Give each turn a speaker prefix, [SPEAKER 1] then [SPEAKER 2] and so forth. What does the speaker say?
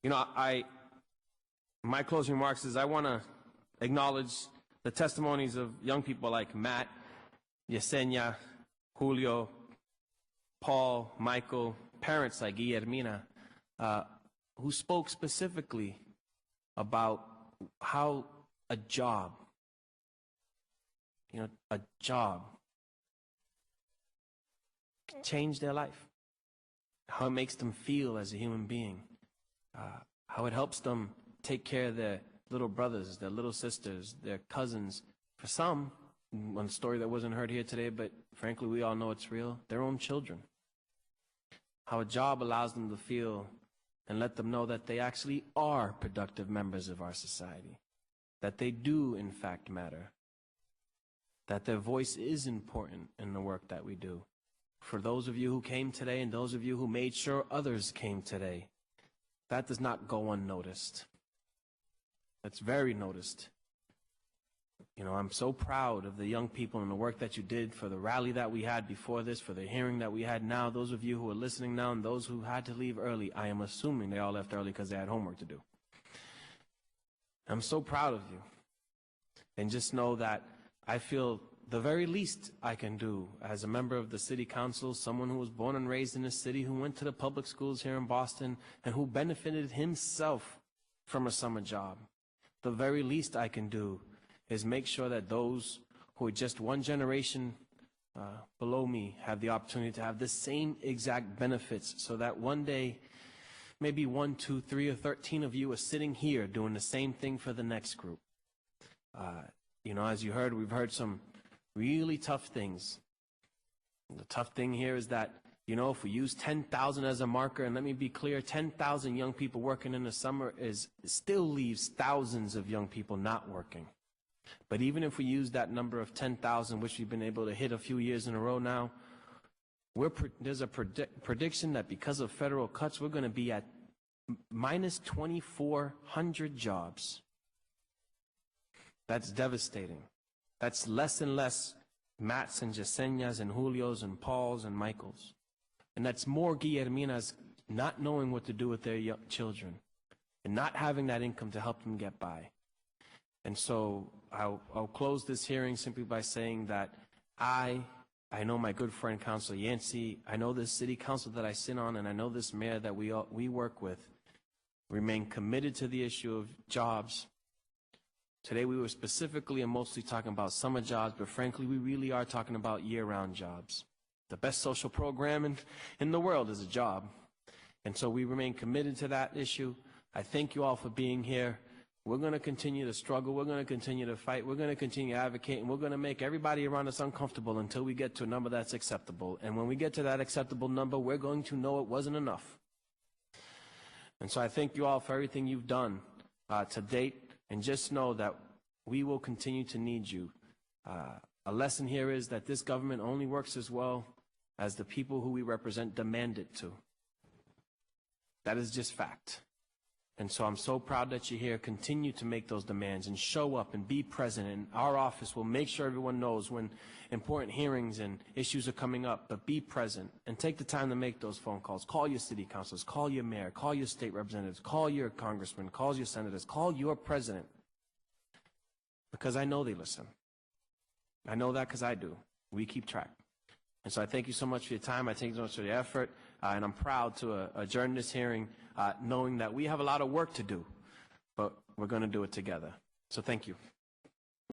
[SPEAKER 1] You know, my closing remarks is I want to acknowledge the testimonies of young people like Matt, Yesenia, Julio, Paul, Michael, parents like Guillermina, who spoke specifically about how a job, a job can change their life, how it makes them feel as a human being, how it helps them take care of their little brothers, their little sisters, their cousins. For some, one story that wasn't heard here today, but frankly we all know it's real, their own children. How a job allows them to feel and let them know that they actually are productive members of our society, that they do in fact matter, that their voice is important in the work that we do. For those of you who came today and those of you who made sure others came today, that does not go unnoticed. That's very noticed. I'm so proud of the young people and the work that you did for the rally that we had before this, for the hearing that we had now. Those of you who are listening now and those who had to leave early, I am assuming they all left early because they had homework to do. I'm so proud of you. And just know that I feel the very least I can do as a member of the city council, someone who was born and raised in this city, who went to the public schools here in Boston, and who benefited himself from a summer job. The very least I can do is make sure that those who are just one generation below me have the opportunity to have the same exact benefits, so that one day maybe 1, 2, 3, or 13 of you are sitting here doing the same thing for the next group. As you heard, we've heard some really tough things. The tough thing here is that, if we use 10,000 as a marker, and let me be clear, 10,000 young people working in the summer still leaves thousands of young people not working. But even if we use that number of 10,000, which we've been able to hit a few years in a row now, there's a prediction that because of federal cuts, we're going to be at minus 2,400 jobs. That's devastating. That's less and less Matts and Yesenias and Julios and Pauls and Michaels. And that's more Guillerminas not knowing what to do with their young children and not having that income to help them get by. And so I'll close this hearing simply by saying that I know my good friend Councilor Yancey, I know this city council that I sit on, and I know this mayor that we work with remain committed to the issue of jobs. Today we were specifically and mostly talking about summer jobs, but frankly we really are talking about year-round jobs. The best social program in the world is a job. And so we remain committed to that issue. I thank you all for being here. We're going to continue to struggle. We're going to continue to fight. We're going to continue to advocate. And we're going to make everybody around us uncomfortable until we get to a number that's acceptable. And when we get to that acceptable number, we're going to know it wasn't enough. And so I thank you all for everything you've done to date. And just know that we will continue to need you. A lesson here is that this government only works as well as the people who we represent demand it to. That is just fact. And so I'm so proud that you're here. Continue to make those demands and show up and be present. And our office will make sure everyone knows when important hearings and issues are coming up. But be present and take the time to make those phone calls. Call your city councilors, call your mayor, call your state representatives, call your congressman, call your senators, call your president. Because I know they listen. I know that because I do. We keep track. And so I thank you so much for your time. I thank you so much for the effort. And I'm proud to adjourn this hearing knowing that we have a lot of work to do, but we're going to do it together. So thank you.